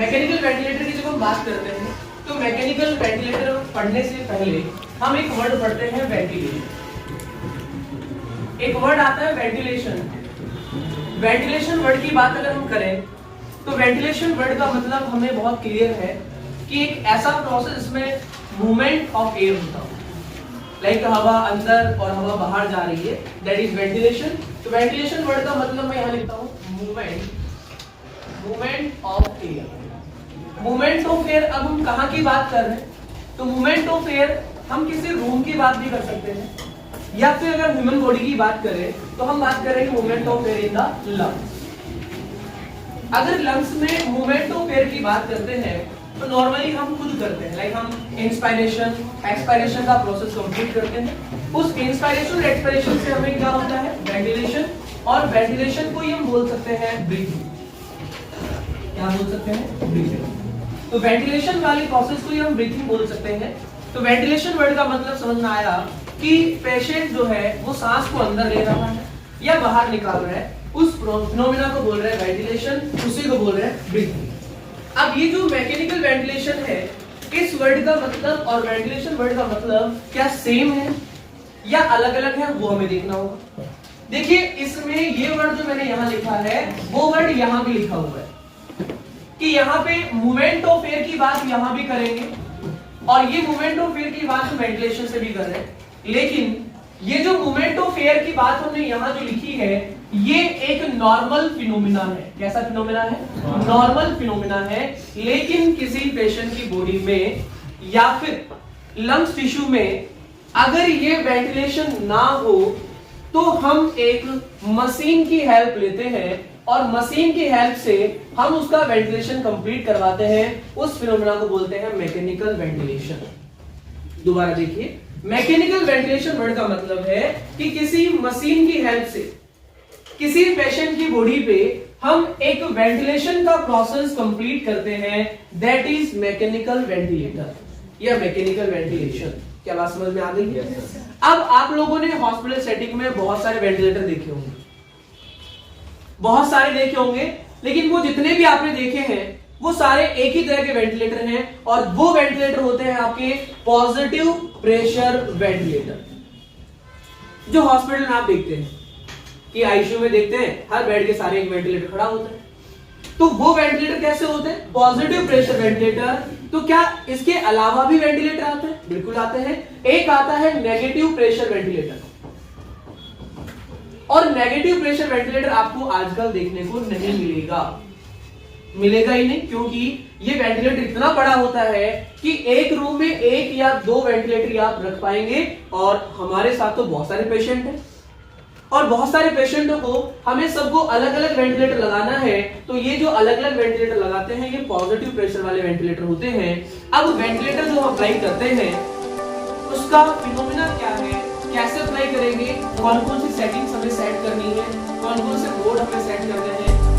Mechanical ventilator की जब हम बात करते हैं तो मैकेनिकल वेंटिलेटर पढ़ने से पहले हम एक वर्ड पढ़ते हैं वेंटिलेशन। एक वर्ड आता है वेंटिलेशन। वेंटिलेशन वर्ड की बात अगर हम करें तो वेंटिलेशन वर्ड का मतलब हमें बहुत क्लियर है कि एक ऐसा प्रोसेस जिसमें मूवमेंट ऑफ एयर होता है, लाइक हवा अंदर और हवा बाहर जा रही है, दैट इज वेंटिलेशन। तो वेंटिलेशन वर्ड का मतलब मैं यहाँ लिखता हूँ movement of air. Movement of air, अब हम कहाँ की बात कर रहे हैं? तो मूवमेंट ऑफ एयर हम किसी रूम की बात भी कर सकते हैं, या फिर अगर ह्यूमन बॉडी की बात करें तो हम बात करेंगे movement of air in the lungs. अगर लंग्स में मूवमेंट ऑफ एयर की बात करते हैं तो नॉर्मली हम खुद करते हैं, लाइक हम इंस्पायरेशन एक्सपायरेशन का प्रोसेस कंप्लीट करते हैं। उस इंस्पायरेशन और एक्सपायरेशन से हमें क्या होता है? वेंटिलेशन। और वेंटिलेशन को ही हम बोल सकते हैं ब्रीथिंग। क्या बोल सकते हैं? ब्रीथिंग। तो वेंटिलेशन वाली प्रोसेस को ही हम ब्रीथिंग बोल सकते हैं। तो वेंटिलेशन वर्ड का मतलब समझ में आया कि पेशेंट जो है वो सांस को अंदर ले रहा है या बाहर निकाल रहा है, उस फिनोमेना को बोल रहे हैं वेंटिलेशन, उसी को बोल रहे हैं ब्रीथिंग। अब ये जो मैकेनिकल वेंटिलेशन है, इस वर्ड का मतलब और वेंटिलेशन वर्ड का मतलब क्या सेम है या अलग अलग है, वो हमें देखना होगा। देखिए इसमें ये वर्ड जो मैंने यहाँ लिखा है वो वर्ड यहाँ भी लिखा हुआ है कि यहाँ पे मूवमेंट ऑफ एयर की बात यहाँ भी करेंगे और ये मूवमेंट ऑफ एयर की बात वेंटिलेशन से भी कर रहे हैं, लेकिन ये जो मूवमेंट ऑफ एयर की बात हमने यहाँ जो लिखी है ये एक नॉर्मल फिनोमिना है। कैसा फिनोमिना है? नॉर्मल फिनोमिना है। लेकिन किसी पेशेंट की बॉडी में या फिर लंग्स टिश्यू में अगर ये वेंटिलेशन ना हो तो हम एक मशीन की हेल्प लेते हैं और मशीन की हेल्प से हम उसका वेंटिलेशन कंप्लीट करवाते हैं। उस फिनोमिना को बोलते हैं मैकेनिकल वेंटिलेशन। दोबारा देखिए, मैकेनिकल वेंटिलेशन वर्ड का मतलब है कि किसी मशीन की हेल्प से किसी पेशेंट की बॉडी पे हम एक वेंटिलेशन का प्रोसेस कंप्लीट करते हैं, दैट इज मैकेनिकल वेंटिलेटर या मैकेनिकल वेंटिलेशन। क्या बात समझ में आ गई? अब आप लोगों ने हॉस्पिटल सेटिंग में बहुत सारे वेंटिलेटर देखे होंगे, बहुत सारे देखे होंगे, लेकिन वो जितने भी आपने देखे हैं वो सारे एक ही तरह के वेंटिलेटर हैं और वो वेंटिलेटर होते हैं आपके पॉजिटिव प्रेशर वेंटिलेटर। जो हॉस्पिटल में आप देखते हैं कि आईसीयू में देखते हैं हर बेड के सारे एक वेंटिलेटर खड़ा होता है, तो वो वेंटिलेटर कैसे होते हैं? Positive pressure ventilator. तो क्या इसके अलावा भी वेंटिलेटर आते हैं? बिल्कुल आते हैं। एक आता है नेगेटिव प्रेशर वेंटिलेटर, और नेगेटिव प्रेशर वेंटिलेटर आपको आजकल देखने को नहीं मिलेगा ही नहीं, क्योंकि ये वेंटिलेटर इतना बड़ा होता है कि एक रूम में एक या दो वेंटिलेटर आप रख पाएंगे। और हमारे साथ तो बहुत सारे पेशेंट हैं और बहुत सारे पेशेंटों को हमें सबको अलग अलग वेंटिलेटर लगाना है, तो ये जो अलग अलग वेंटिलेटर लगाते हैं ये पॉजिटिव प्रेशर वाले वेंटिलेटर होते हैं। अब वेंटिलेटर जो हम अप्लाई करते हैं उसका फिनोमिना क्या है, कैसे अप्लाई करेंगे, कौन कौन सी सेटिंग्स हमें सेट करनी है, कौन कौन से बोर्ड हमें सेट करने हैं,